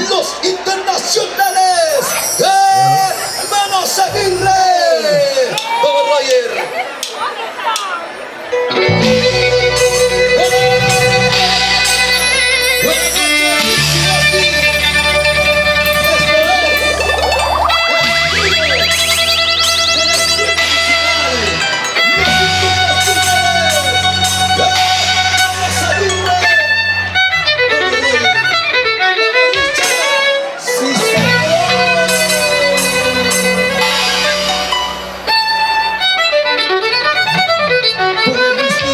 los internacionales, Hermanos Aguirre. Vamos, Roger. Por el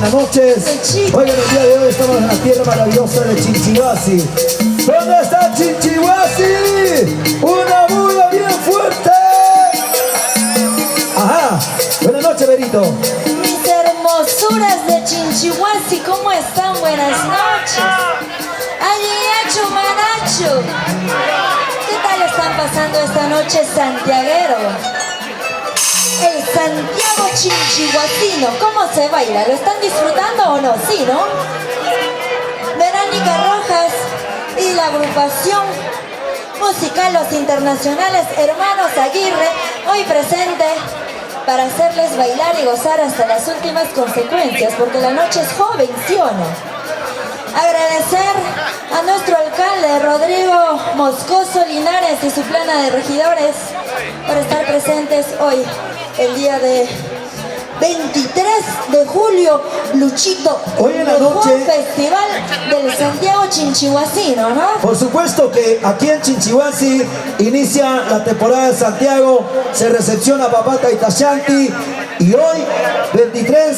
buenas noches. Oigan, el día de hoy estamos en la tierra maravillosa de Chinchihuasi. ¿Dónde está Chinchihuasi? Una bulla bien fuerte. Ajá. Buenas noches, Berito. Mis hermosuras de Chinchihuasi, ¿cómo están? Buenas noches. Ayayacho Manacho. ¿Qué tal están pasando esta noche, santiaguero? El Santiago Chinchihuasino, ¿cómo se baila? ¿Lo están disfrutando o no? Sí, ¿no? Verónica Rojas y la agrupación musical Los Internacionales Hermanos Aguirre, hoy presente para hacerles bailar y gozar hasta las últimas consecuencias, porque la noche es joven, ¿sí o no? Agradecer a nuestro alcalde Rodrigo Moscoso Linares y su plana de regidores por estar presentes hoy, el día de 23 de julio, Luchito. Hoy en la noche, Festival del Santiago Chinchihuasino, ¿no? Por supuesto que aquí en Chinchihuasi inicia la temporada de Santiago, se recepciona Papata y Tashanti, y hoy, 23,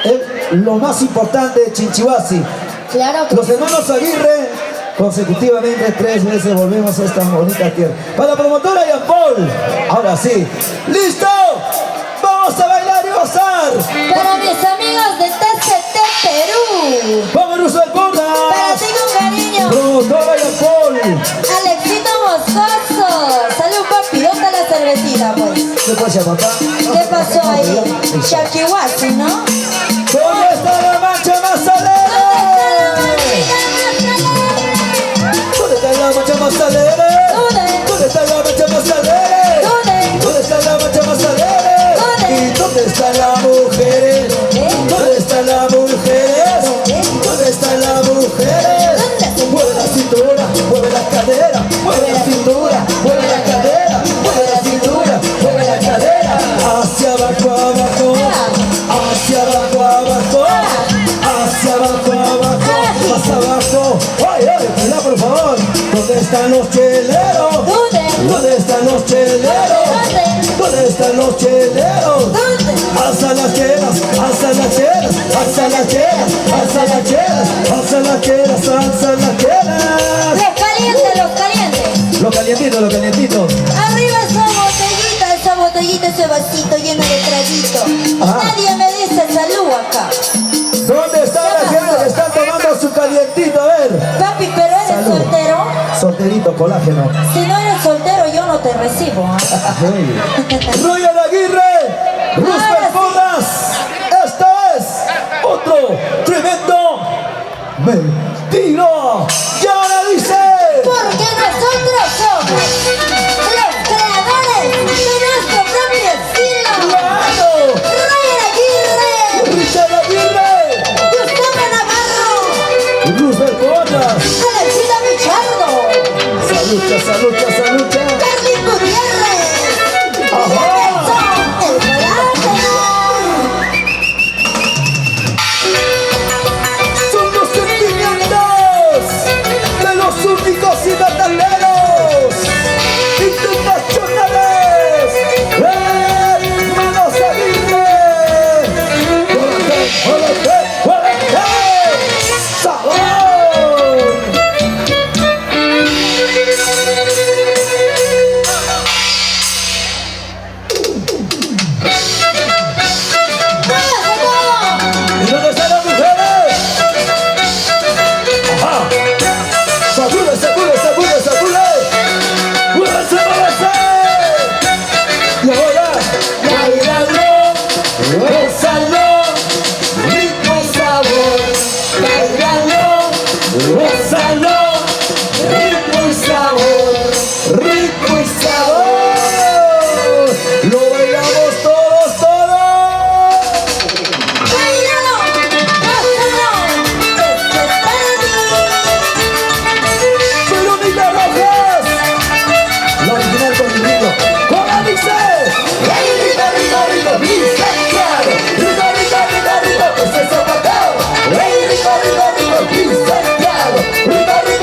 es lo más importante de Chinchihuasi. Claro que Los hermanos Aguirre, consecutivamente 3 veces volvemos a esta bonita tierra. Para la promotora Yampol, ahora sí, ¡listo! ¡Vamos a bailar y gozar! para mis amigos de TCT Perú, ¡Vamos, Russo del para Porras! ti con cariño, Promotora Yampol. Alexito Moscoso. Salud, papi, ¿dónde está la cervecita, pues? ¿Qué pasa, papá? ¿Qué pasó ahí? Shakiwasi, ¿no? ¿Dónde está la mancha más alegre? ¿Dónde está la mancha más alegre? ¿Dónde está la mancha más alegre? ¿Dónde está la mancha más alegre? ¿Y dónde están las mujeres? ¿Dónde están las mujeres? ¿Dónde están las mujeres? Mueve la cintura, mueve la cadera, mueve la cintura, mueve la cadera, mueve la cintura, mueve la cadera. Hacia abajo, abajo, hacia abajo, abajo, hacia abajo, abajo, más abajo. ¡Ay, ay! Mira, por favor. ¿Dónde están los cheleros? ¿Dónde están los cheleros? ¿Dónde están los cheleros? Alza las chelas, alza las chelas, alza las chelas, alza las chelas, alza las chelas, alza las chelas. Los calientes, los calientes. Lo calientito, lo calientito. Arriba esa botellita, ese vasito lleno de traguito. Ajá. Nadie me dice salud acá. ¿Dónde está la gente que está tomando su calientito? A ver. Papi, pero eres Salud. soltero. Solterito, colágeno. Si no eres soltero, yo no te recibo. ¿Ah? Roger Aguirre, Roosevelt Porras. Esto es otro tremendo mentira. Y ahora dice. Porque nosotros somos los creadores de nuestro propio estilo. ¡Claro! Roger Aguirre, Richard Aguirre, Gustavo Navarro, Roosevelt Porras. Alexita Michardo, Salucha, salucha, salucha. Carly Gutiérrez. Ajá. Son el colágeno. Son los sentimientos de los únicos y verdaderos internacionales. Hermanos Aguirre. ¡Órale, órale! ¡Sabor! ¿Y dónde están las mujeres? Ajá. ¡Sacude, sacude, sacude, sacude! ¡Muévese, muévese! Y ahora, bailando, gózalo, rico sabor. Bailando, gózalo, rico sabor, rico sabor. Lo bailamos todos, todos. ¡Bailalo! ¡Gózalo! ¡Esto es para ti! Verónica Rojas, la original con Rico, con Alice. Rico, rico, rico, dice claro. Rico, rico, rico, rico, ese es el papel. Rico, rico, rico, dice claro. Rico, rico.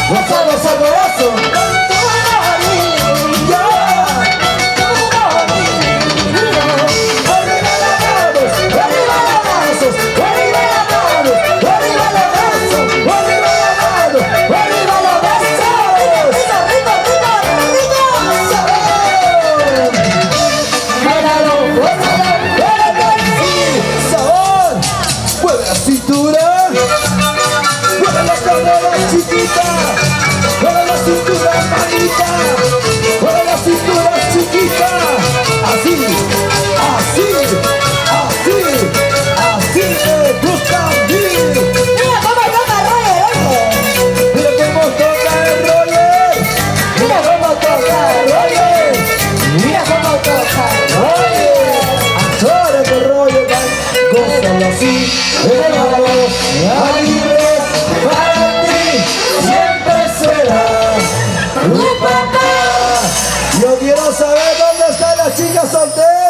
Gózalo sabroso. Chiquita, para la cintura, manita, para la cintura chiquita, así, así, así, así me gusta a mí. Mira cómo toca Roger, oye. Mira cómo toca el Roger, mira cómo toca el Roger, mira cómo toca el Roger. Ahora que Roger va, gózalo así, hermanos, alegres, para ti siempre será tu papá. Yo quiero saber dónde están las chicas solteras.